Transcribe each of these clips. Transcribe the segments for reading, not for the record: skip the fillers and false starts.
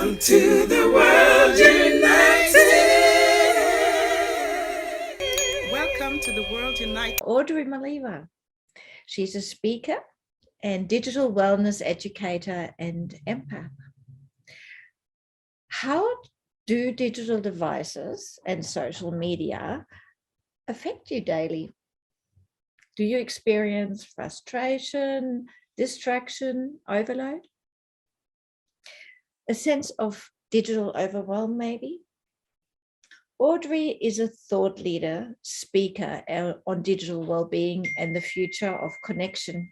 Welcome to the World United. Welcome to the World United. Audrey Muliva. She's a speaker and digital wellness educator and empath. How do digital devices and social media affect you daily? Do you experience frustration, distraction, overload? A sense of digital overwhelm, maybe? Audrey is a thought leader, speaker on digital well-being and the future of connection.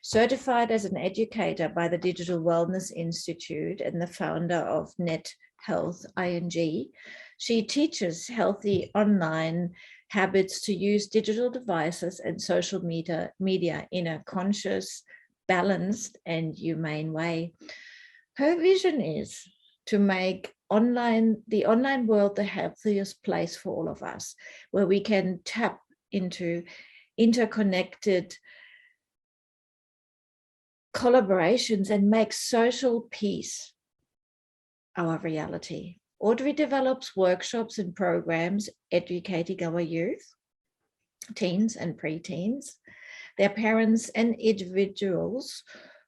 Certified as an educator by the Digital Wellness Institute and the founder of Net Health ING, she teaches healthy online habits to use digital devices and social media in a conscious, balanced, and humane way. Her vision is to make the online world the healthiest place for all of us, where we can tap into interconnected collaborations and make social peace our reality. Audrey develops workshops and programs educating our youth, teens and preteens, their parents and individuals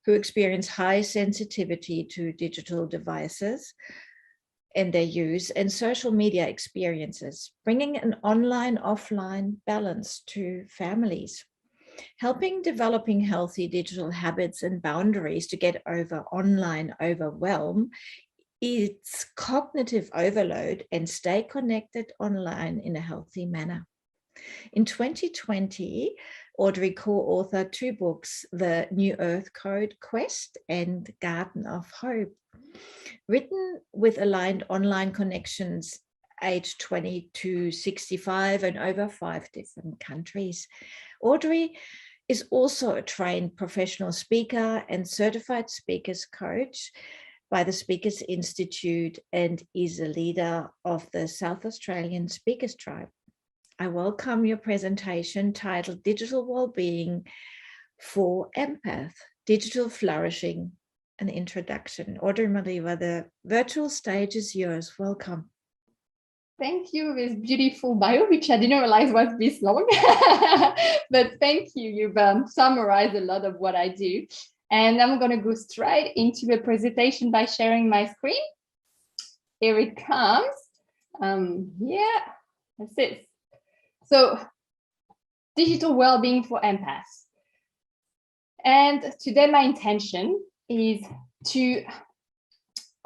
who experience high sensitivity to digital devices and their use and social media experiences, bringing an online-offline balance to families, helping developing healthy digital habits and boundaries to get over online overwhelm, its cognitive overload, and stay connected online in a healthy manner. In 2020, Audrey co-authored 2 books, The New Earth Code Quest and Garden of Hope, written with aligned online connections aged 20 to 65 and over 5 different countries. Audrey is also a trained professional speaker and certified speakers coach by the Speakers Institute and is a leader of the South Australian Speakers Tribe. I welcome your presentation titled Digital Wellbeing for Empath, Digital Flourishing, an Introduction. Audrey Muliva, the virtual stage is yours. Welcome. Thank you for this beautiful bio, which I didn't realize was this long. But thank you. You've summarized a lot of what I do. And I'm going to go straight into the presentation by sharing my screen. Here it comes. Yeah, that's it. So, digital well-being for empaths. And today my intention is to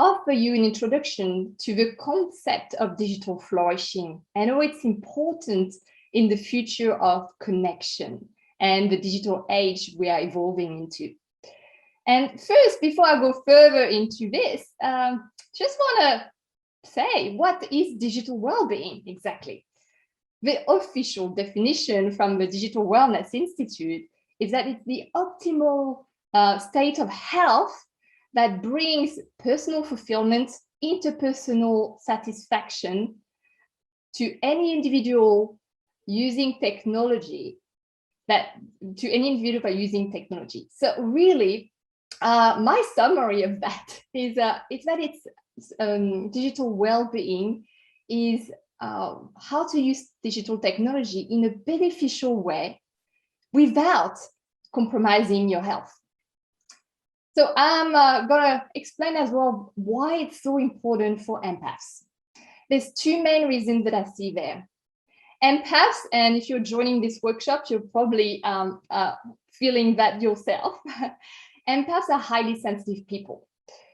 offer you an introduction to the concept of digital flourishing and how it's important in the future of connection and the digital age we are evolving into. And first, before I go further into this, just want to say, what is digital well-being exactly? The official definition from the Digital Wellness Institute is that it's the optimal state of health that brings personal fulfillment, interpersonal satisfaction to any individual using technology, So really, my summary of that is digital well-being is how to use digital technology in a beneficial way without compromising your health. So I'm going to explain as well why it's so important for empaths. There's 2 main reasons that I see there. Empaths, and if you're joining this workshop, you're probably feeling that yourself. Empaths are highly sensitive people.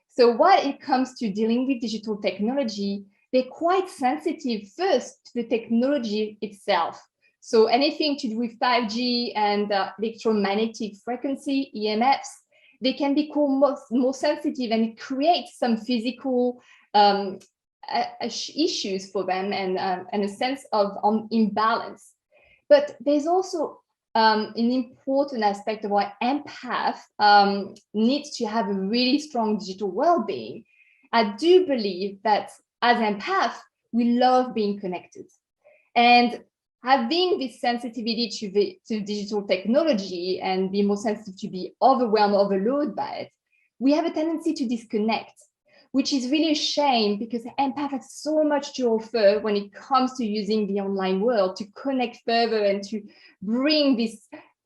So when it comes to dealing with digital technology, they're quite sensitive first to the technology itself. So anything to do with 5G and electromagnetic frequency, EMFs, they can become more sensitive, and it creates some physical issues for them and a sense of imbalance. But there's also an important aspect of why empath needs to have a really strong digital well-being. I do believe that as empath, we love being connected. And having this sensitivity to digital technology and be more sensitive to be overwhelmed, overloaded by it, we have a tendency to disconnect. which is really a shame because empath has so much to offer when it comes to using the online world to connect further and to bring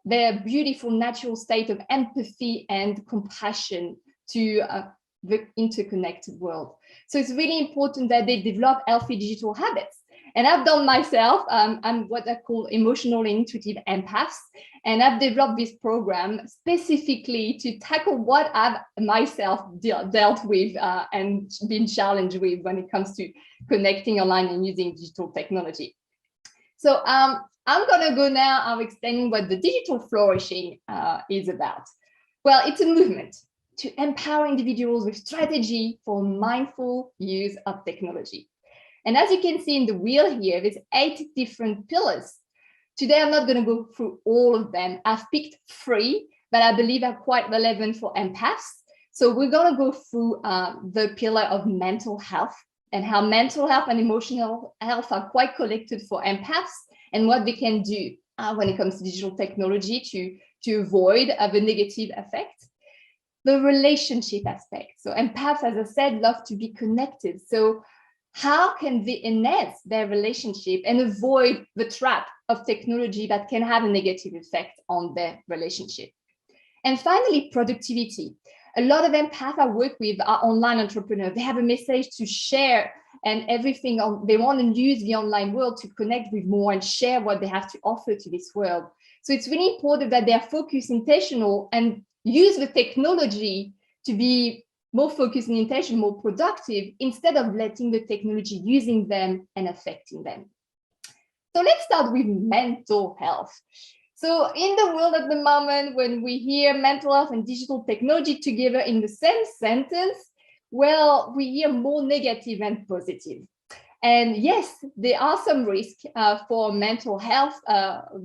their beautiful natural state of empathy and compassion to the interconnected world. So it's really important that they develop healthy digital habits. And I've done myself, I'm what I call emotional and intuitive empaths. And I've developed this program specifically to tackle what I've myself dealt with and been challenged with when it comes to connecting online and using digital technology. So I'm going to go now, I'm explaining what the digital flourishing is about. Well, it's a movement to empower individuals with strategy for mindful use of technology. And as you can see in the wheel here, there's 8 different pillars. Today, I'm not going to go through all of them. I've picked 3 that I believe are quite relevant for empaths. So we're going to go through the pillar of mental health and how mental health and emotional health are quite connected for empaths and what they can do when it comes to digital technology to avoid the negative effect. The relationship aspect. So empaths, as I said, love to be connected. So how can they enhance their relationship and avoid the trap of technology that can have a negative effect on their relationship? And finally, productivity. A lot of empaths I work with are online entrepreneurs. They have a message to share and everything. They want to use the online world to connect with more and share what they have to offer to this world. So it's really important that they are focused, intentional, and use the technology to be more focused and intentional, more productive, instead of letting the technology using them and affecting them. So let's start with mental health. So in the world at the moment, when we hear mental health and digital technology together in the same sentence, well, we hear more negative and positive. And yes, there are some risks for mental health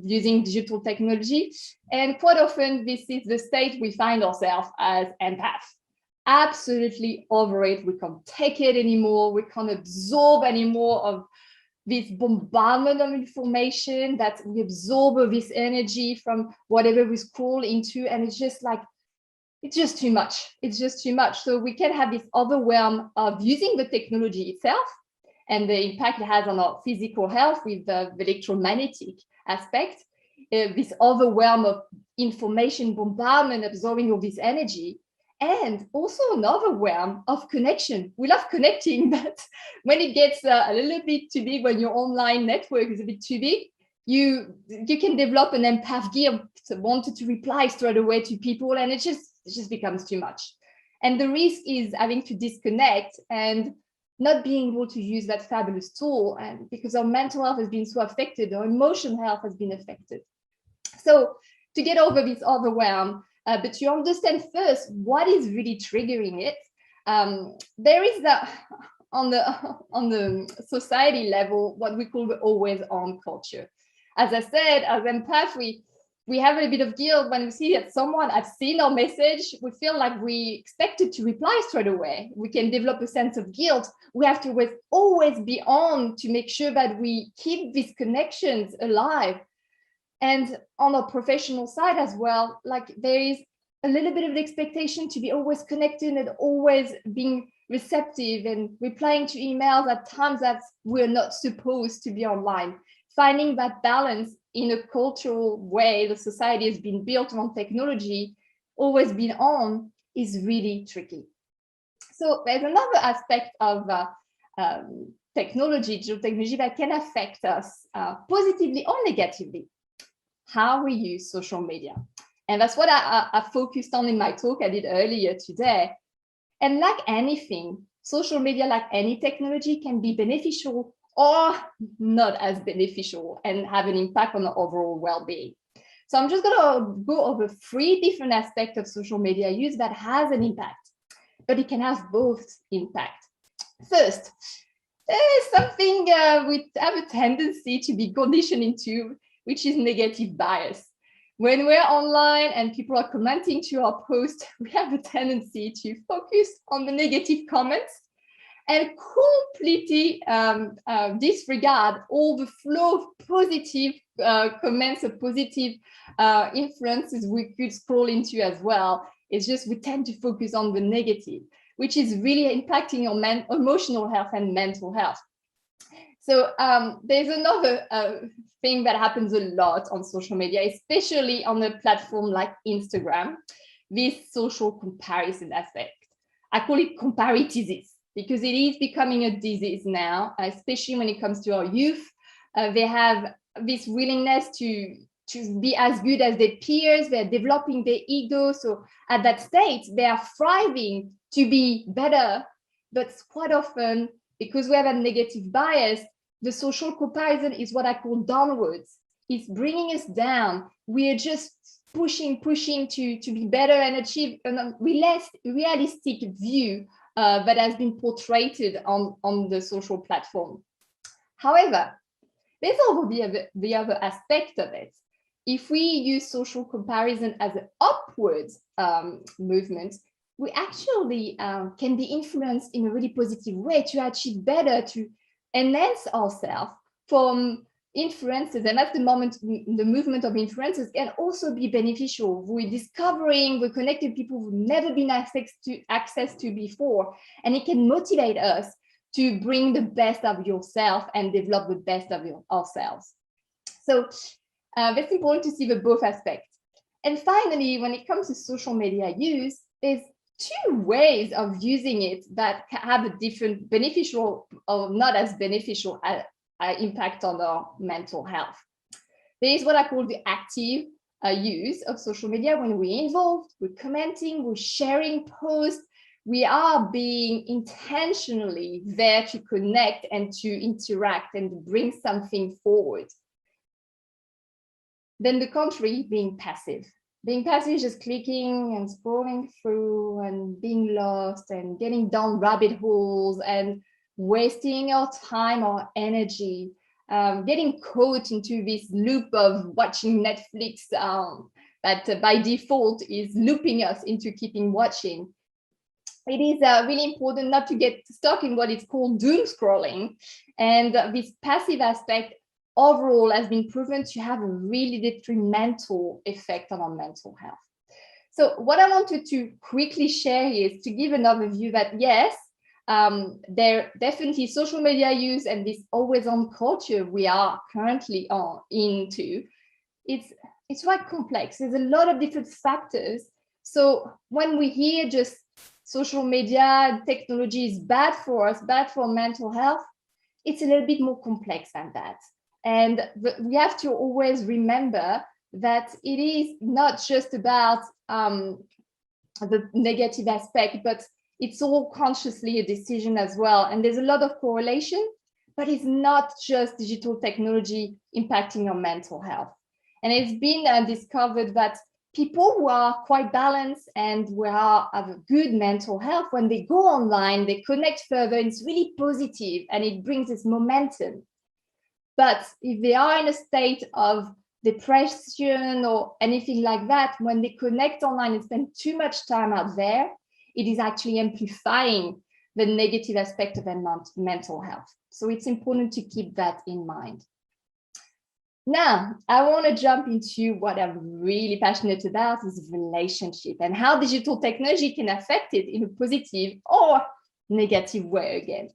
using digital technology. And quite often, this is the state we find ourselves as empaths. Absolutely over it. We can't take it anymore. We can't absorb anymore of this bombardment of information that we absorb this energy from whatever we scroll into. And it's just like, it's just too much. It's just too much. So we can have this overwhelm of using the technology itself and the impact it has on our physical health with the electromagnetic aspect, this overwhelm of information bombardment, absorbing all this energy. And also an overwhelm of connection. We love connecting, but when it gets a little bit too big, when your online network is a bit too big, you can develop an empath guilt, wanted to reply straight away to people, and it just becomes too much. And the risk is having to disconnect and not being able to use that fabulous tool, and because our mental health has been so affected, our emotional health has been affected. So to get over this overwhelm, but to understand first what is really triggering it, there is on the society level what we call the always on culture. As I said, as empath, we have a bit of guilt when we see that someone has seen our message. We feel like we expected to reply straight away. We can develop a sense of guilt. We have to always be on to make sure that we keep these connections alive. And on a professional side as well, like there is a little bit of the expectation to be always connected and always being receptive and replying to emails at times that we're not supposed to be online. Finding that balance in a cultural way, the society has been built on technology, always been on, is really tricky. So there's another aspect of technology, digital technology, that can affect us positively or negatively. How we use social media. And that's what I focused on in my talk I did earlier today. And like anything, social media, like any technology, can be beneficial or not as beneficial and have an impact on the overall well-being. So I'm just going to go over 3 different aspects of social media use that has an impact, but it can have both impact. First, there's something we have a tendency to be conditioned into, which is negative bias. When we're online and people are commenting to our post, we have a tendency to focus on the negative comments and completely disregard all the flow of positive comments or positive influences we could scroll into as well. It's just we tend to focus on the negative, which is really impacting your emotional health and mental health. So there's another thing that happens a lot on social media, especially on a platform like Instagram, this social comparison aspect. I call it comparitisis because it is becoming a disease now, especially when it comes to our youth. They have this willingness to be as good as their peers. They're developing their ego. So at that state, they are striving to be better. But quite often, because we have a negative bias, the social comparison is what I call downwards. It's bringing us down. We are just pushing to be better and achieve a realistic view that has been portrayed on the social platform. However, there's also the other aspect of it. If we use social comparison as an upwards movement, we actually can be influenced in a really positive way to achieve better, to enhance ourselves from influences. And at the moment, the movement of influences can also be beneficial. We're connecting people who've never been access to before, and it can motivate us to bring the best of yourself and develop the best of ourselves. So that's important to see the both aspects. And finally, when it comes to social media use, there's two ways of using it that have a different beneficial or not as beneficial impact on our mental health. There is what I call the active use of social media. When we're involved, we're commenting, we're sharing posts, we are being intentionally there to connect and to interact and bring something forward. Then the contrary, being passive. Being passive is just clicking and scrolling through and being lost and getting down rabbit holes and wasting our time or energy, getting caught into this loop of watching Netflix that by default is looping us into keeping watching. It is really important not to get stuck in what is called doom scrolling. And this passive aspect overall has been proven to have a really detrimental effect on our mental health. So what I wanted to quickly share is to give an overview that yes, there definitely social media use and this always on culture we are currently into, it's quite complex. There's a lot of different factors. So when we hear just social media technology is bad for us, bad for mental health, it's a little bit more complex than that. And we have to always remember that it is not just about the negative aspect, but it's all consciously a decision as well. And there's a lot of correlation, but it's not just digital technology impacting your mental health. And it's been discovered that people who are quite balanced and who have a good mental health, when they go online, they connect further, it's really positive and it brings this momentum. But if they are in a state of depression or anything like that, when they connect online and spend too much time out there, it is actually amplifying the negative aspect of their mental health. So it's important to keep that in mind. Now, I want to jump into what I'm really passionate about is relationship and how digital technology can affect it in a positive or negative way again.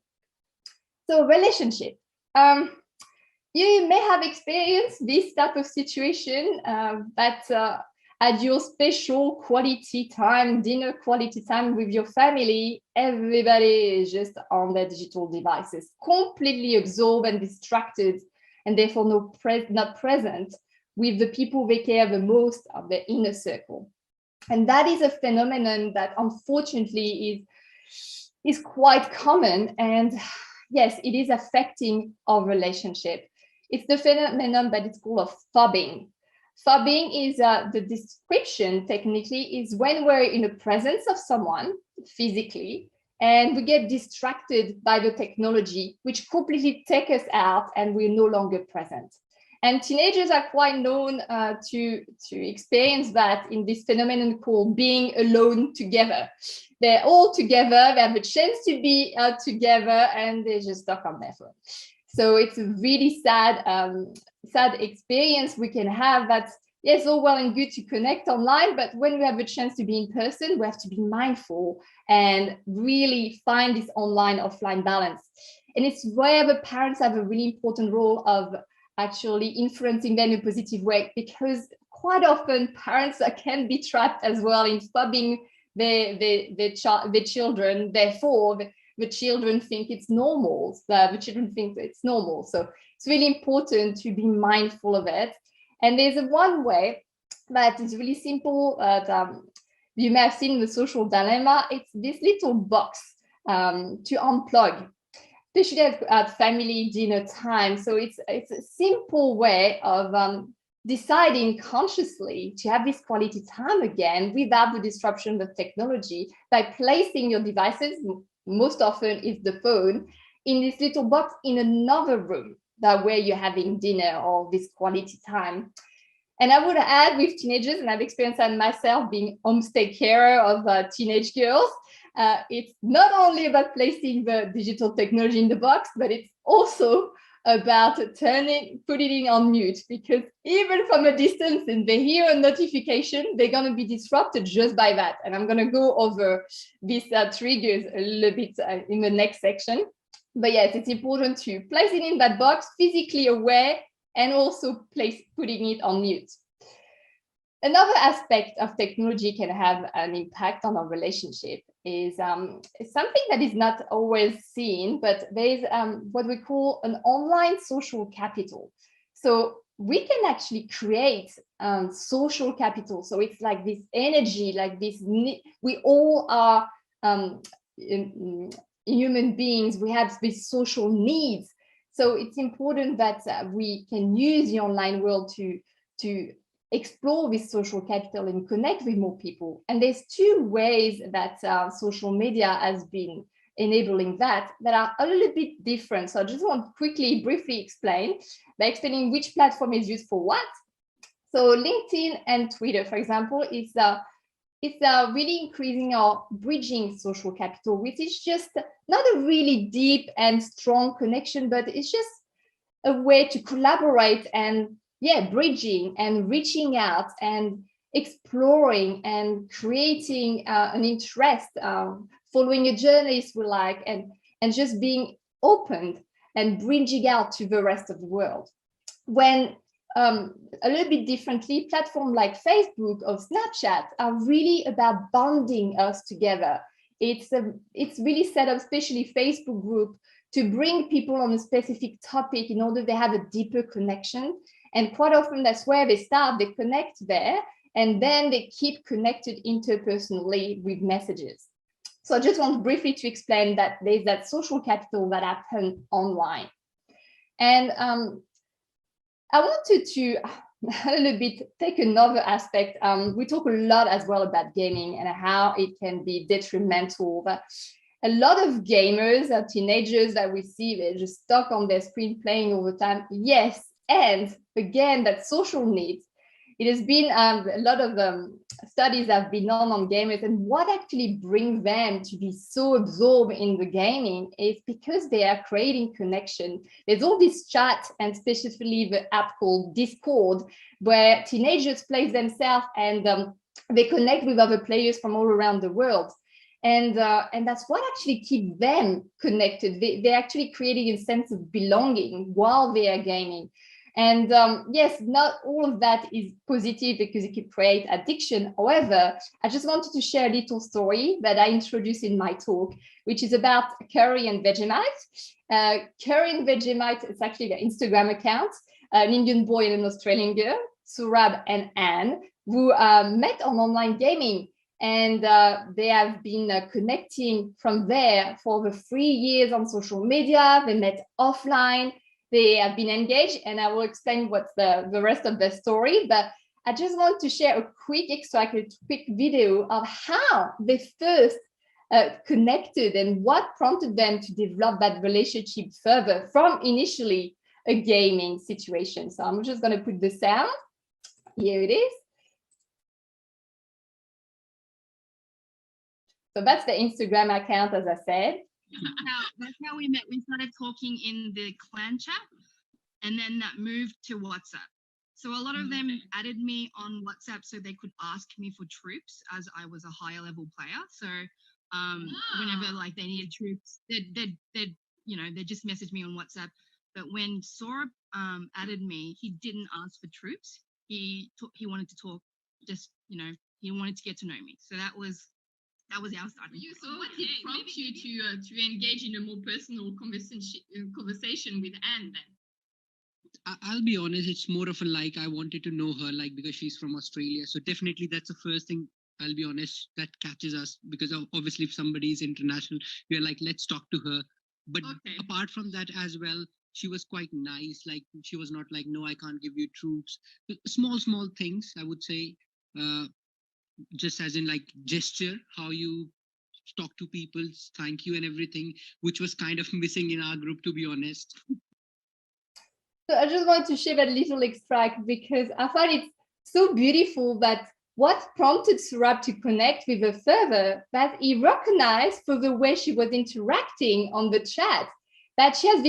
So relationship. You may have experienced this type of situation that at your special quality time, dinner quality time with your family, everybody is just on their digital devices, completely absorbed and distracted, and therefore not present with the people they care the most of their inner circle. And that is a phenomenon that unfortunately is quite common. And yes, it is affecting our relationship. It's the phenomenon that it's called phobbing. Phobbing is the description technically is when we're in the presence of someone physically and we get distracted by the technology, which completely take us out and we're no longer present. And teenagers are quite known to experience that in this phenomenon called being alone together. They're all together, they have a chance to be together, and they're just stuck on their phone. So it's a really sad experience we can have that yes, all well and good to connect online, but when we have a chance to be in person, we have to be mindful and really find this online offline balance. And it's where the parents have a really important role of actually influencing them in a positive way, because quite often parents can be trapped as well in phobbing their children. Therefore, the children think it's normal. The children think it's normal. So it's really important to be mindful of it. And there's one way that is really simple that you may have seen in The Social Dilemma. It's this little box to unplug, especially at family dinner time. So it's a simple way of deciding consciously to have this quality time again without the disruption of technology by placing your devices, most often is the phone, in this little box in another room that where you're having dinner or this quality time. And I would add with teenagers, and I've experienced that myself being homestay carer of teenage girls, it's not only about placing the digital technology in the box, but it's also about putting it on mute, because even from a distance and they hear a notification, they're going to be disrupted just by that. And I'm going to go over these triggers a little bit in the next section. But yes, it's important to place it in that box, physically aware, and also putting it on mute. Another aspect of technology can have an impact on our relationship is something that is not always seen, but there's what we call an online social capital. So we can actually create social capital. So it's like this energy, like this, we all are human beings, we have these social needs. So it's important that we can use the online world to explore this social capital and connect with more people. And there's two ways that social media has been enabling that are a little bit different. So I just want to briefly explain by explaining which platform is used for what. So LinkedIn and Twitter, for example, is really increasing or bridging social capital, which is just not a really deep and strong connection, but it's just a way to collaborate and bridging and reaching out and exploring and creating an interest, following a journalist we like, and just being open and bridging out to the rest of the world. When a little bit differently, platforms like Facebook or Snapchat are really about bonding us together. It's really set up, especially Facebook group, to bring people on a specific topic in order they have a deeper connection. And quite often that's where they start, they connect there, and then they keep connected interpersonally with messages. So I just want briefly to explain that there's that social capital that happens online. And I wanted to a little bit take another aspect. We talk a lot as well about gaming and how it can be detrimental. But a lot of gamers, teenagers that we see, they're just stuck on their screen playing all the time. Yes, and again, that social needs. It has been a lot of studies have been done on gamers, and what actually brings them to be so absorbed in the gaming is because they are creating connection. There's all this chat, and especially the app called Discord, where teenagers play themselves and they connect with other players from all around the world. And that's what actually keeps them connected. They're actually creating a sense of belonging while they are gaming. And yes, not all of that is positive because it could create addiction. However, I just wanted to share a little story that I introduced in my talk, which is about Curry and Vegemite. Curry and Vegemite, it's actually their Instagram account, an Indian boy and an Australian girl, Surab and Anne, who met on online gaming. And they have been connecting from there for over 3 years on social media. They met offline. They have been engaged, and I will explain what's the rest of the story. But I just want to share a quick extract, a quick video of how they first connected and what prompted them to develop that relationship further from initially a gaming situation. So I'm just going to put the sound. Here it is. So that's the Instagram account, as I said. That's how we met. We started talking in the clan chat, and then that moved to WhatsApp. So a lot of them added me on WhatsApp so they could ask me for troops as I was a higher level player. So whenever like they needed troops, they'd just message me on WhatsApp. But when Saurabh added me, he didn't ask for troops. He wanted to talk, just he wanted to get to know me. So that was our starting. So what did prompt you to engage in a more personal conversation with Anne then? I'll be honest, it's more of a like, I wanted to know her, like, because she's from Australia. So definitely that's the first thing, I'll be honest, that catches us, because obviously if somebody is international, we're like, let's talk to her. But apart from that as well, she was quite nice. Like, she was not like, no, I can't give you troops. Small things, I would say, just as in like gesture, how you talk to people, thank you and everything, which was kind of missing in our group, to be honest. So I just wanted to share that little extract because I find it so beautiful that what prompted Saurabh to connect with her further, that he recognized for the way she was interacting on the chat, that she had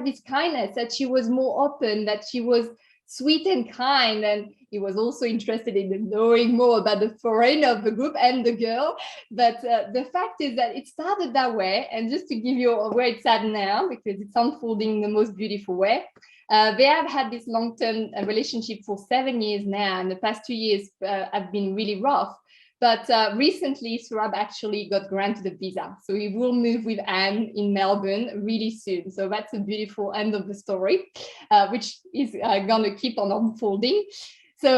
this kindness, that she was more open, that she was sweet and kind, and he was also interested in knowing more about the foreigner of the group and the girl. But the fact is that it started that way, and just to give you where it's at now, because it's unfolding in the most beautiful way. They have had this long-term relationship for 7 years now, and the past 2 years have been really rough. But recently, Saurabh actually got granted a visa. So he will move with Anne in Melbourne really soon. So that's a beautiful end of the story, which is going to keep on unfolding. So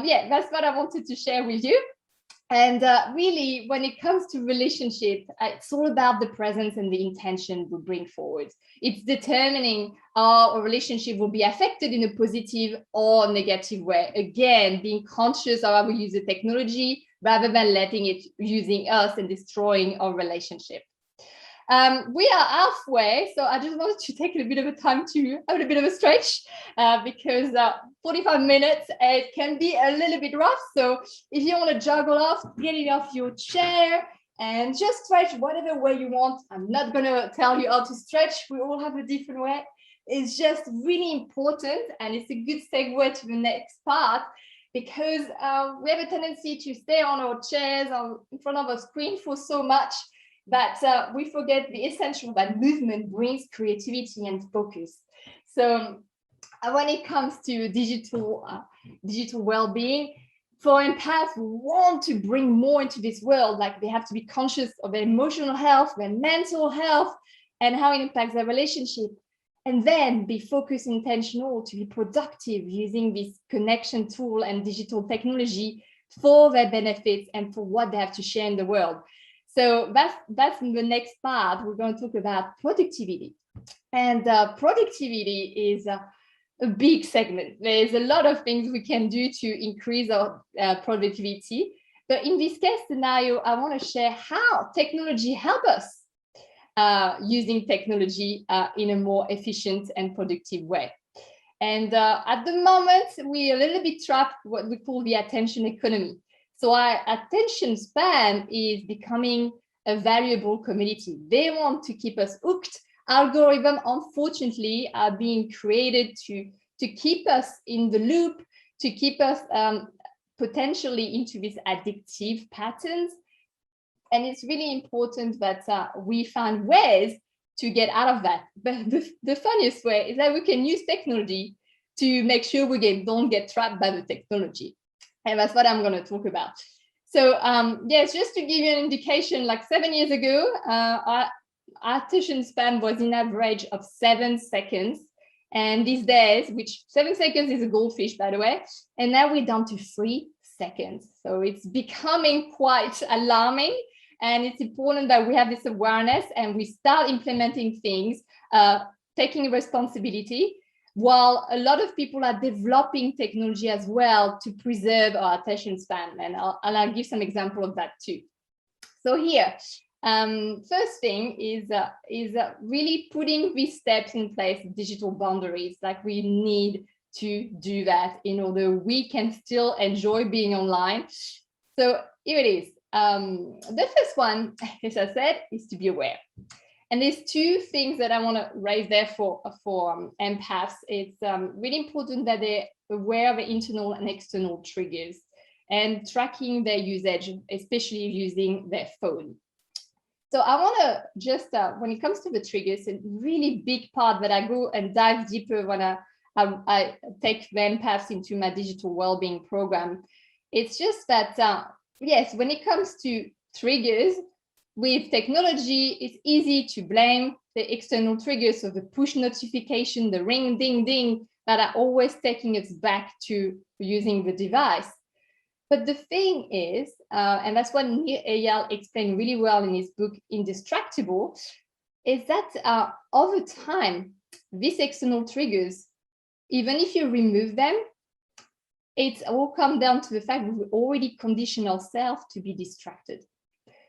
yeah, that's what I wanted to share with you. And really, when it comes to relationship, it's all about the presence and the intention we bring forward. It's determining how a relationship will be affected in a positive or negative way. Again, being conscious of how we use the technology rather than letting it using us and destroying our relationship. We are halfway, so I just wanted to take a bit of a time to have a bit of a stretch because 45 minutes, it can be a little bit rough. So if you want to juggle off, get it off your chair and just stretch whatever way you want. I'm not going to tell you how to stretch. We all have a different way. It's just really important, and it's a good segue to the next part, because we have a tendency to stay on our chairs in front of a screen for so much that we forget the essential that movement brings creativity and focus. So when it comes to digital well-being, for empaths who want to bring more into this world, like they have to be conscious of their emotional health, their mental health, and how it impacts their relationship. And then be focused, intentional to be productive using this connection tool and digital technology for their benefits and for what they have to share in the world. So that's in the next part. We're going to talk about productivity. And productivity is a big segment. There's a lot of things we can do to increase our productivity. But in this case scenario, I want to share how technology helps us using technology in a more efficient and productive way. And at the moment, we're a little bit trapped what we call the attention economy. So our attention span is becoming a valuable commodity. They want to keep us hooked. Algorithms, unfortunately, are being created to keep us in the loop, to keep us potentially into these addictive patterns. And it's really important that we find ways to get out of that. But the funniest way is that we can use technology to make sure we don't get trapped by the technology. And that's what I'm going to talk about. So yes, just to give you an indication, like 7 years ago, our attention span was in average of 7 seconds. And these days, which 7 seconds is a goldfish, by the way, and now we're down to 3 seconds. So it's becoming quite alarming. And it's important that we have this awareness and we start implementing things, taking responsibility, while a lot of people are developing technology as well to preserve our attention span. And I'll give some example of that too. So here, first thing is really putting these steps in place, digital boundaries. Like we need to do that in order we can still enjoy being online. So here it is. The first one, as I said, is to be aware. And there's two things that I want to raise there for empaths. It's really important that they aware of the internal and external triggers and tracking their usage, especially using their phone. So I want to just, when it comes to the triggers, a really big part that I go and dive deeper when I take them paths into my digital well-being program. It's just that, yes, when it comes to triggers, with technology, it's easy to blame the external triggers, so the push notification, the ring, ding, ding, that are always taking us back to using the device. But the thing is, and that's what Nir Eyal explained really well in his book, Indistractable, is that over time, these external triggers, even if you remove them, it's all come down to the fact that we already condition ourselves to be distracted.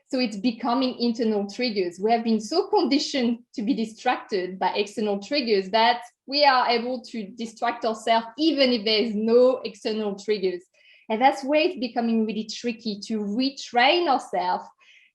So it's becoming internal triggers. We have been so conditioned to be distracted by external triggers that we are able to distract ourselves even if there is no external triggers. And that's where it's becoming really tricky to retrain ourselves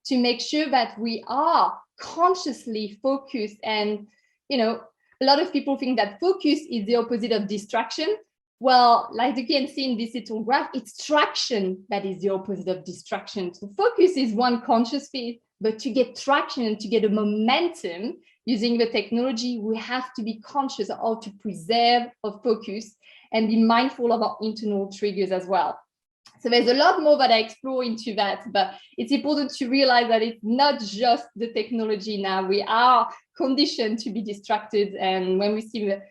to make sure that we are consciously focused. And, you know, a lot of people think that focus is the opposite of distraction. Well, like you can see in this little graph, it's traction that is the opposite of distraction. So focus is one conscious piece, but to get traction and to get a momentum using the technology, we have to be conscious of how to preserve our focus and be mindful of our internal triggers as well. So there's a lot more that I explore into that, but it's important to realize that it's not just the technology now. We are conditioned to be distracted, and when we see the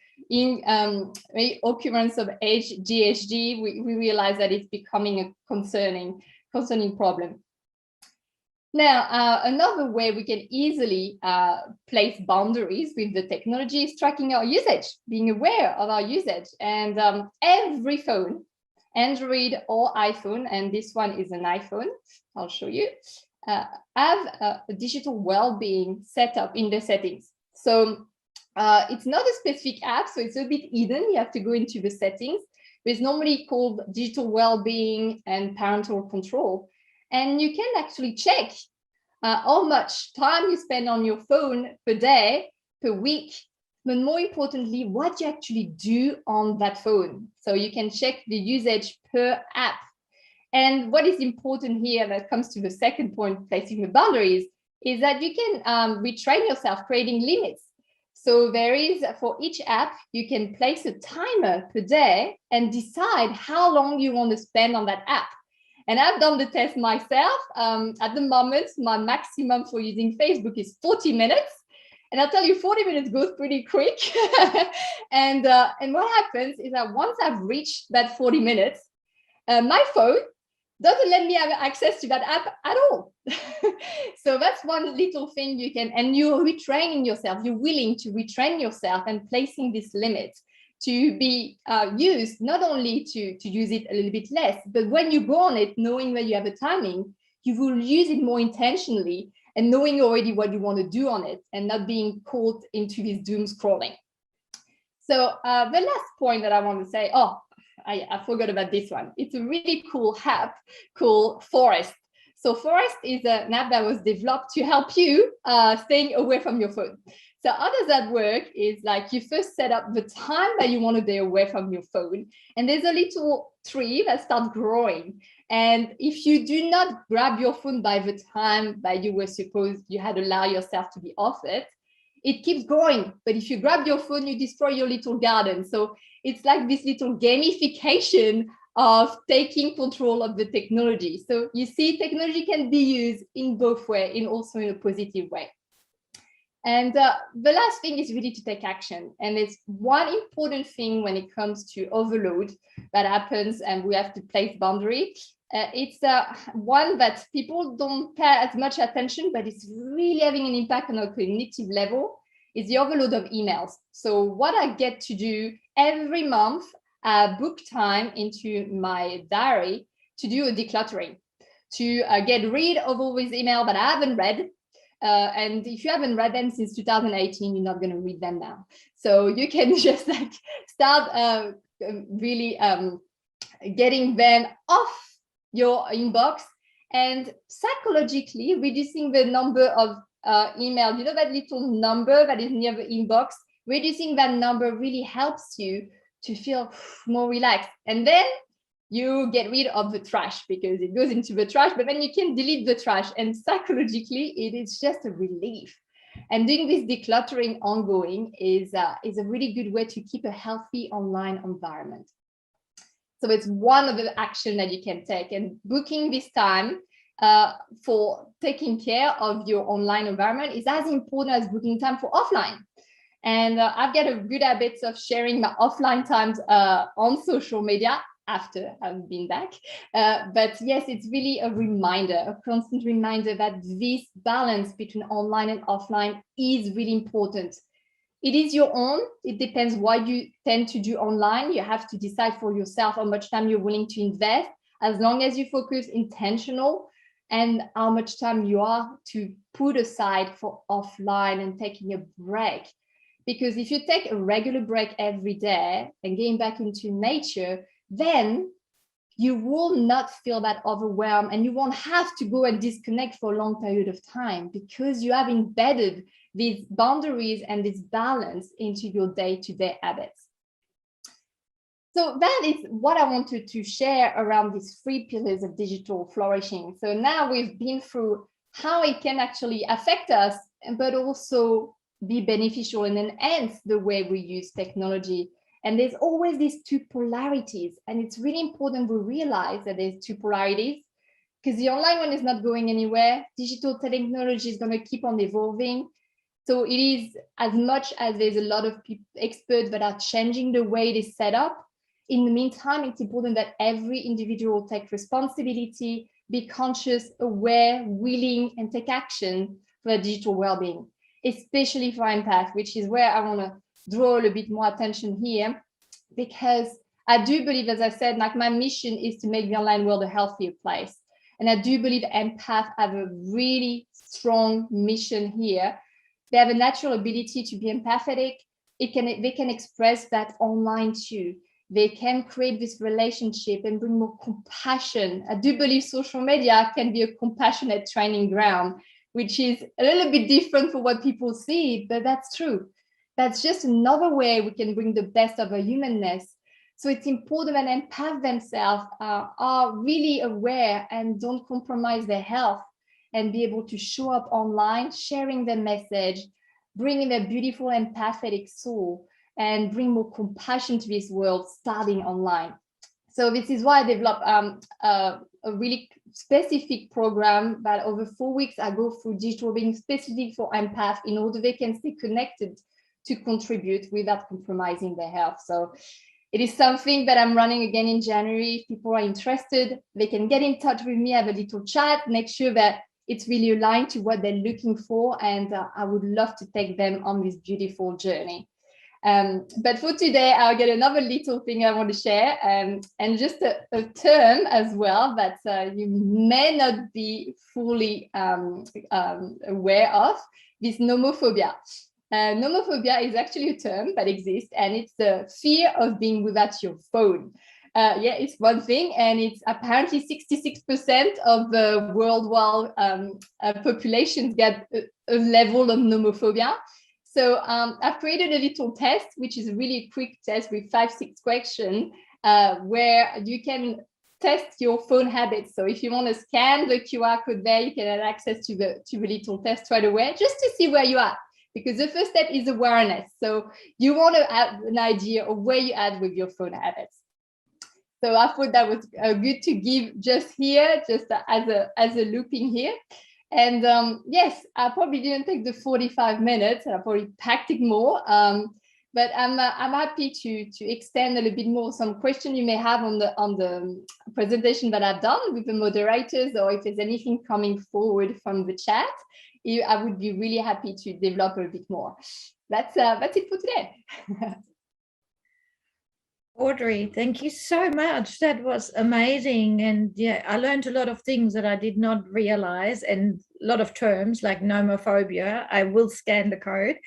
occurrence of GHG, we realize that it's becoming a concerning problem. Now, another way we can easily place boundaries with the technology is tracking our usage, being aware of our usage. And every phone, Android or iPhone, and this one is an iPhone, I'll show you, have a digital well-being set up in the settings. So it's not a specific app, so it's a bit hidden. You have to go into the settings. It's normally called digital well-being and parental control. And you can actually check how much time you spend on your phone per day, per week, but more importantly, what you actually do on that phone. So you can check the usage per app. And what is important here, that comes to the second point, placing the boundaries, is that you can retrain yourself, creating limits. So there is, for each app, you can place a timer per day and decide how long you want to spend on that app. And I've done the test myself. At the moment, my maximum for using Facebook is 40 minutes. And I'll tell you, 40 minutes goes pretty quick. And what happens is that once I've reached that 40 minutes, my phone doesn't let me have access to that app at all. So that's one little thing you can, and you're retraining yourself, you're willing to retrain yourself and placing this limit to be used, not only to use it a little bit less, but when you go on it, knowing that you have a timing, you will use it more intentionally and knowing already what you want to do on it and not being caught into this doom scrolling. So the last point that I want to say, I forgot about this one. It's a really cool app called Forest. So Forest is an app that was developed to help you staying away from your phone. So how does that work is like you first set up the time that you want to be away from your phone. And there's a little tree that starts growing. And if you do not grab your phone by the time that you were supposed, you had allow yourself to be off it, it keeps growing. But if you grab your phone, you destroy your little garden. So it's like this little gamification of taking control of the technology. So you see, technology can be used in both ways, in also in a positive way. And the last thing is really to take action. And it's one important thing when it comes to overload that happens and we have to place boundary. It's one that people don't pay as much attention, but it's really having an impact on a cognitive level, is the overload of emails. So what I get to do every month, book time into my diary to do a decluttering, to get rid of all these emails that I haven't read. And if you haven't read them since 2018, you're not going to read them now. So you can just like start really getting them off your inbox and psychologically reducing the number of email. You know that little number that is near the inbox? Reducing that number really helps you to feel more relaxed. And then you get rid of the trash because it goes into the trash, but then you can delete the trash. And psychologically, it is just a relief. And doing this decluttering ongoing is a really good way to keep a healthy online environment. So it's one of the actions that you can take, and booking this time for taking care of your online environment is as important as booking time for offline. And I've got a good habit of sharing my offline times on social media after I've been back. But yes, it's really a reminder, a constant reminder that this balance between online and offline is really important. It is your own. It depends what you tend to do online. You have to decide for yourself how much time you're willing to invest, as long as you focus intentional, and how much time you are to put aside for offline and taking a break. Because if you take a regular break every day and getting back into nature, then you will not feel that overwhelmed, and you won't have to go and disconnect for a long period of time, because you have embedded these boundaries and this balance into your day-to-day habits. So that is what I wanted to share around these 3 pillars of digital flourishing. So now we've been through how it can actually affect us, but also be beneficial and enhance the way we use technology. And there's always these 2 polarities. And it's really important we realize that there's 2 polarities, because the online one is not going anywhere. Digital technology is going to keep on evolving. So it is, as much as there's a lot of experts that are changing the way it is set up, in the meantime, it's important that every individual take responsibility, be conscious, aware, willing, and take action for their digital well-being, especially for empath, which is where I want to draw a little bit more attention here, because I do believe, as I said, like my mission is to make the online world a healthier place. And I do believe empaths have a really strong mission here. They have a natural ability to be empathetic. They can express that online too. They can create this relationship and bring more compassion. I do believe social media can be a compassionate training ground, which is a little bit different from what people see, but that's true. That's just another way we can bring the best of our humanness. So it's important that empaths themselves are really aware and don't compromise their health, and be able to show up online, sharing their message, bringing their beautiful empathetic soul, and bring more compassion to this world starting online. So this is why I developed a really specific program that over 4 weeks I go through digital being specific for empaths, in order they can stay connected to contribute without compromising their health. So it is something that I'm running again in January. If people are interested, they can get in touch with me, have a little chat, make sure that it's really aligned to what they're looking for. And I would love to take them on this beautiful journey. But for today, I'll get another little thing I want to share, and just a term as well that you may not be fully aware of, this nomophobia. Nomophobia is actually a term that exists, and it's the fear of being without your phone. Yeah, it's one thing, and it's apparently 66% of the worldwide population get a level of nomophobia. So I've created a little test, which is a really quick test with 5-6 questions, where you can test your phone habits. So if you want to scan the QR code there, you can have access to the little test right away, just to see where you are. Because the first step is awareness. So you want to have an idea of where you are with your phone habits. So I thought that was good to give just here, just as a looping here. And yes, I probably didn't take the 45 minutes. I probably packed it more. But I'm happy to extend a little bit more some questions you may have on the presentation that I've done with the moderators, or if there's anything coming forward from the chat, I would be really happy to develop a bit more. That's it for today. Audrey, thank you so much. That was amazing. And yeah, I learned a lot of things that I did not realize, and a lot of terms like nomophobia. I will scan the code.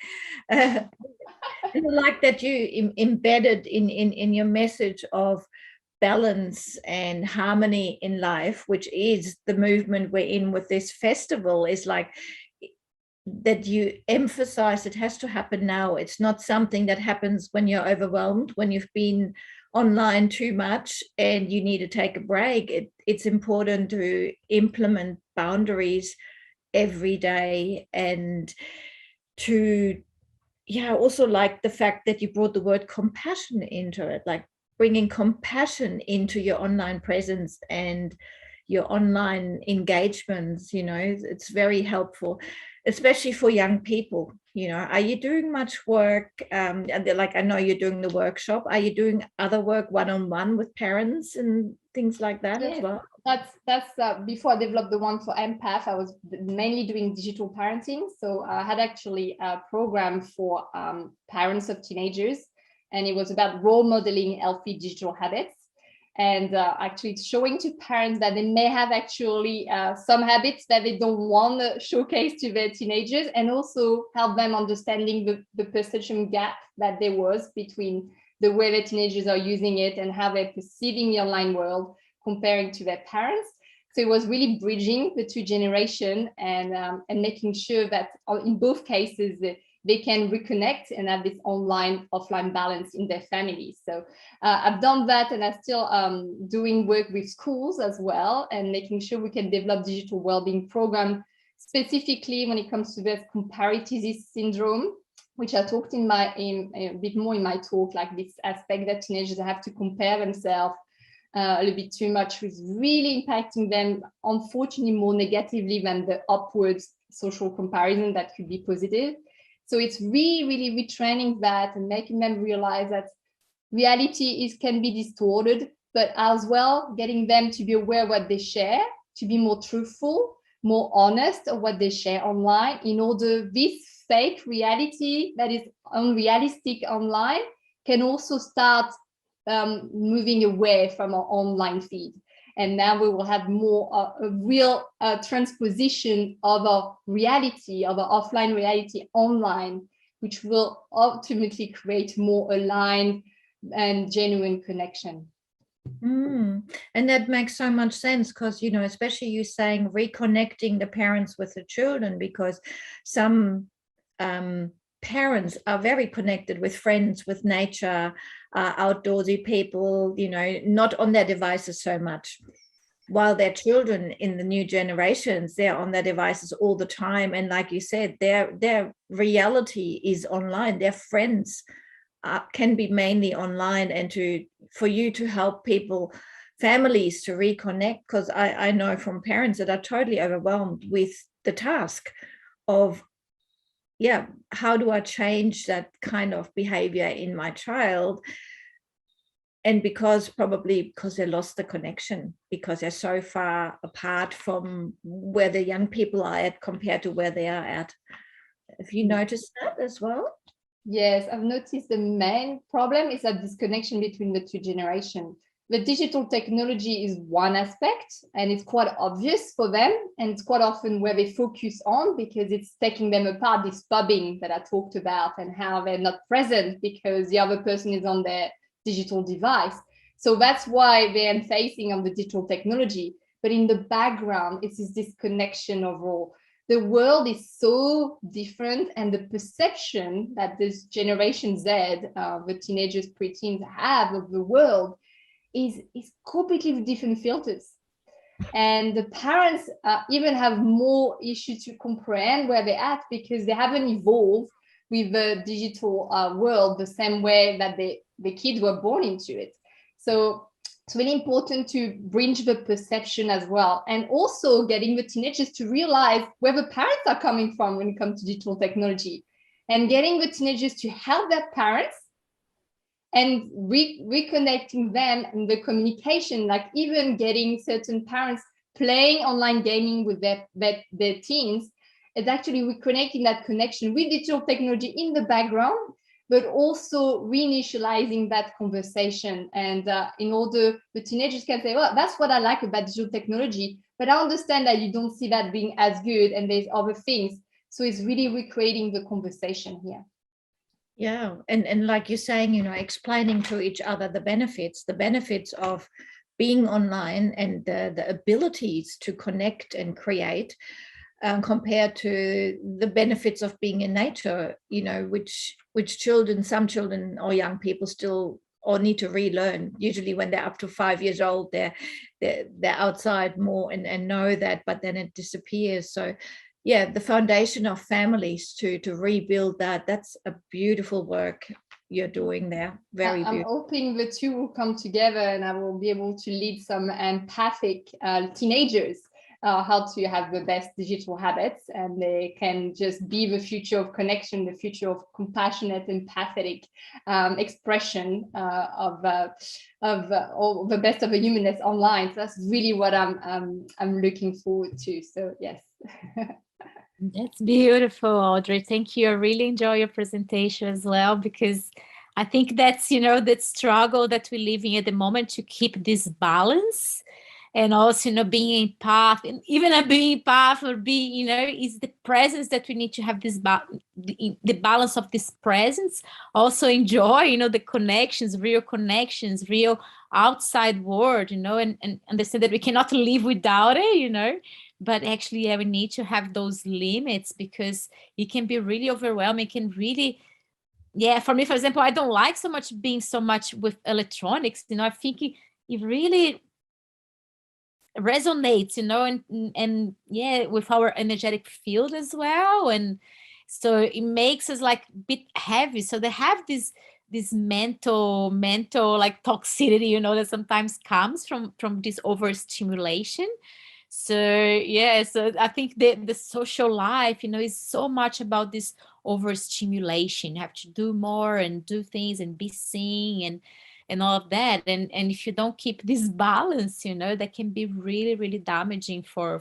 And I like that you embedded in your message of balance and harmony in life, which is the movement we're in with this festival, is like that you emphasize it has to happen now. It's not something that happens when you're overwhelmed, when you've been online too much and you need to take a break. It's important to implement boundaries every day, and to, yeah, also like the fact that you brought the word compassion into it, like bringing compassion into your online presence and your online engagements. It's very helpful, especially for young people. Are you doing much work, like I know you're doing the workshop, are you doing other work one-on-one with parents and things like that as well? That's before I developed the one for empath, I was mainly doing digital parenting. So I had actually a program for parents of teenagers, and it was about role modeling healthy digital habits. And actually it's showing to parents that they may have actually some habits that they don't want to showcase to their teenagers, and also help them understanding the perception gap that there was between the way their teenagers are using it and how they're perceiving the online world comparing to their parents. So it was really bridging the two generations, and making sure that in both cases they can reconnect and have this online offline balance in their families. So I've done that, and I'm still doing work with schools as well, and making sure we can develop digital wellbeing program specifically when it comes to this comparative syndrome, which I talked in a bit more in my talk, like this aspect that teenagers have to compare themselves a little bit too much, is really impacting them, unfortunately, more negatively than the upwards social comparison that could be positive. So it's really retraining that and making them realize that reality can be distorted, but as well getting them to be aware of what they share, to be more truthful, more honest of what they share online, in order this fake reality that is unrealistic online can also start moving away from our online feed. And now we will have more a real transposition of our reality, of our offline reality online, which will ultimately create more aligned and genuine connection. And that makes so much sense, because, especially you saying reconnecting the parents with the children, because some parents are very connected with friends, with nature, outdoorsy people, not on their devices so much, while their children in the new generations, they're on their devices all the time. And like you said, their reality is online. Their friends can be mainly online, and for you to help people, families, to reconnect, because I know from parents that are totally overwhelmed with the task of, how do I change that kind of behavior in my child? And probably because they lost the connection, because they're so far apart from where the young people are at compared to where they are at. Have you noticed that as well? Yes, I've noticed the main problem is that disconnection between the two generations. The digital technology is one aspect, and it's quite obvious for them, and it's quite often where they focus on, because it's taking them apart, this pubbing that I talked about, and how they're not present because the other person is on their digital device. So that's why they're facing on the digital technology. But in the background, it's this disconnection overall. The world is so different, and the perception that this Generation Z, the teenagers, preteens have of the world is completely different filters. And the parents even have more issues to comprehend where they're at, because they haven't evolved with the digital world the same way that the kids were born into it. So it's really important to bridge the perception as well, and also getting the teenagers to realize where the parents are coming from when it comes to digital technology, and getting the teenagers to help their parents and reconnecting them in the communication, like even getting certain parents playing online gaming with their teens. It's actually reconnecting that connection with digital technology in the background, but also reinitializing that conversation. And in order the teenagers can say, well, that's what I like about digital technology, but I understand that you don't see that being as good, and there's other things. So it's really recreating the conversation here. Yeah, and like you're saying, explaining to each other the benefits of being online, and the abilities to connect and create. compared to the benefits of being in nature, which some children or young people still or need to relearn. Usually when they're up to 5 years old, they're outside more and know that, but then it disappears. So yeah, the foundation of families to rebuild that's a beautiful work you're doing there. Very I'm beautiful. hoping the two will come together and I will be able to lead some empathic teenagers how to have the best digital habits, and they can just be the future of connection, the future of compassionate, empathetic expression of all the best of the humanness online. So that's really what I'm looking forward to. So yes. That's beautiful, Audrey. Thank you. I really enjoy your presentation as well, because I think that's, that struggle that we're living at the moment to keep this balance, and also, being empath, and even being empath or being, is the presence that we need to have this, the balance of this presence. Also enjoy, the connections, real outside world, and understand that we cannot live without it, but actually, yeah, we need to have those limits, because it can be really overwhelming. It can really, yeah, for me, for example, I don't like so much being so much with electronics, I think it really resonates, and yeah, with our energetic field as well. And so it makes us like a bit heavy. So they have this mental like toxicity, that sometimes comes from this overstimulation. So yeah, so I think the social life, is so much about this overstimulation. You have to do more and do things and be seen and all of that. And if you don't keep this balance, that can be really, really damaging for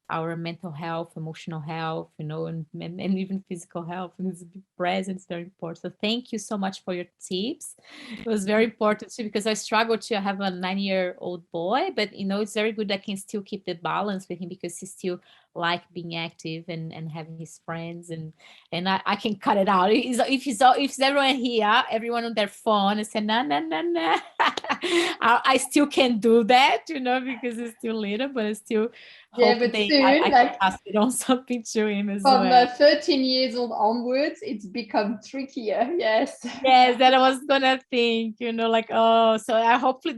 our mental health, emotional health, and even physical health. And it's present, it's very important. So thank you so much for your tips. It was very important too, because I struggle to have a 9-year-old boy, but it's very good that I can still keep the balance with him, because he still like being active and having his friends, and I can cut it out. If everyone here, everyone on their phone, and say nah. I still can do that, because it's still little, but I still hope but I soon, can pass it on something to him as from well. 13 years old onwards, it's become trickier. Yes. Yes, that I was gonna think, oh, so I hopefully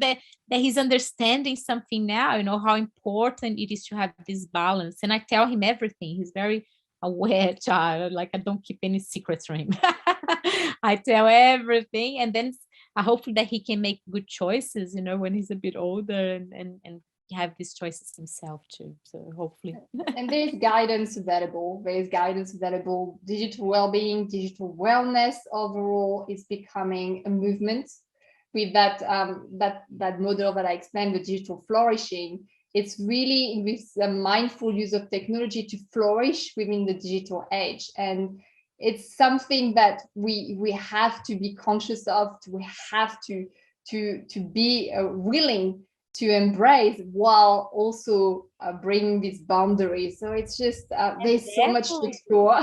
that he's understanding something now, how important it is to have this balance. And I tell him everything. He's very aware child. Like, I don't keep any secrets from him. I tell everything, and then I hope that he can make good choices, when he's a bit older, and have these choices himself too. So hopefully. And there's guidance available. Digital well-being, digital wellness overall is becoming a movement. With that model that I explained, the digital flourishing, it's really with a mindful use of technology to flourish within the digital age. And it's something that we have to be conscious of. We have to be willing to embrace, while also bringing these boundaries. So it's just there's so much to explore.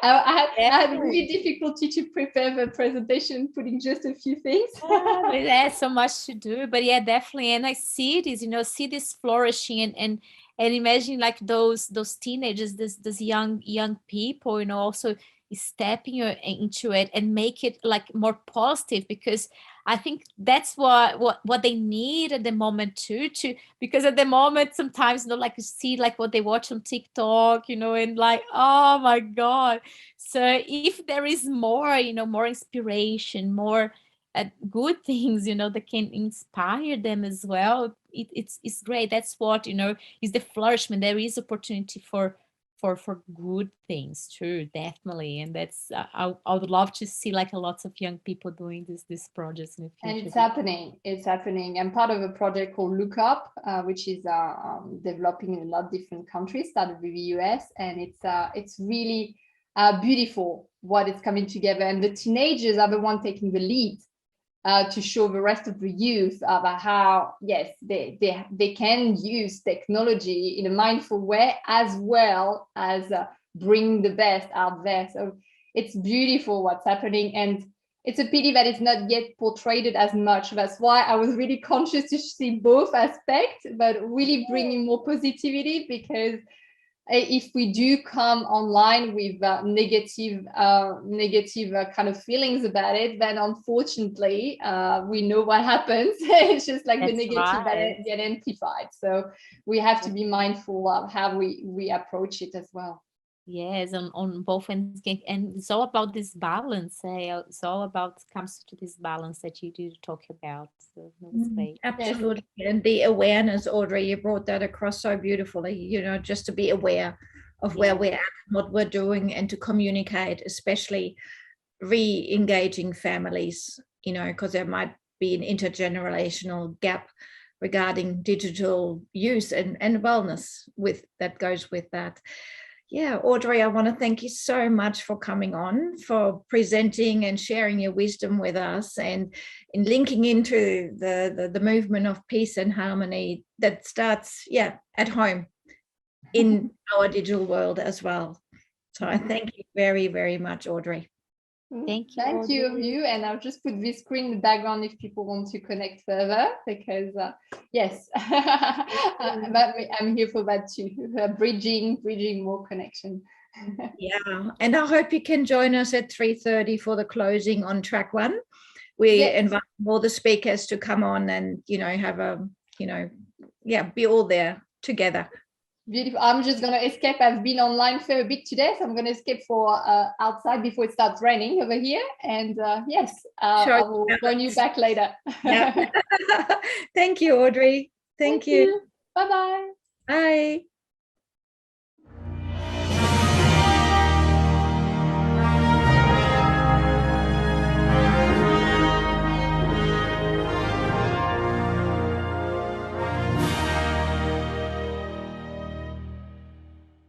I had really difficulty to prepare the presentation, putting just a few things. There's so much to do, but yeah, definitely. And I see this, see this flourishing, and imagine like those teenagers, those young people, also stepping into it and make it like more positive, because I think that's what they need at the moment too, because at the moment sometimes, like you see like what they watch on TikTok, and like, oh my God. So if there is more, more inspiration, more good things, that can inspire them as well, it's great. That's what, is the flourishment. There is opportunity for good things too, definitely. And that's I would love to see like a lots of young people doing this projects in the future. And it's happening. I'm part of a project called Look Up, which is developing in a lot of different countries, started with the US, and it's really beautiful what is coming together. And the teenagers are the one taking the lead to show the rest of the youth about how, yes, they can use technology in a mindful way, as well as bring the best out there. So it's beautiful what's happening, and it's a pity that it's not yet portrayed as much. That's why I was really conscious to see both aspects, but really bringing more positivity, because if we do come online with negative kind of feelings about it, then unfortunately we know what happens. It's just like the That's negative right. get amplified. So we have to be mindful of how we approach it as well. Yes, on both ends, and it's all about this balance. It's all about comes to this balance that you do talk about. So that was great. Absolutely. And the awareness, Audrey, you brought that across so beautifully, you know, just to be aware of where we're at, what we're doing, and to communicate, especially re-engaging families, you know, because there might be an intergenerational gap regarding digital use and wellness with that goes with that. Yeah, Audrey, I want to thank you so much for coming on, for presenting and sharing your wisdom with us, and in linking into the movement of peace and harmony that starts, at home in our digital world as well. So I thank you very, very much, Audrey. Thank you. Thank you. And I'll just put this screen in the background if people want to connect further, because yes, I'm here for that too, bridging more connection. Yeah, and I hope you can join us at 3:30 for the closing on track 1. We invite all the speakers to come on and, you know, have a, you know, be all there together. Beautiful. I'm just going to escape. I've been online for a bit today, so I'm going to escape for outside before it starts raining over here. And yes, I will join you back later. Yeah. Thank you, Audrey. Thank you. Bye-bye. Bye.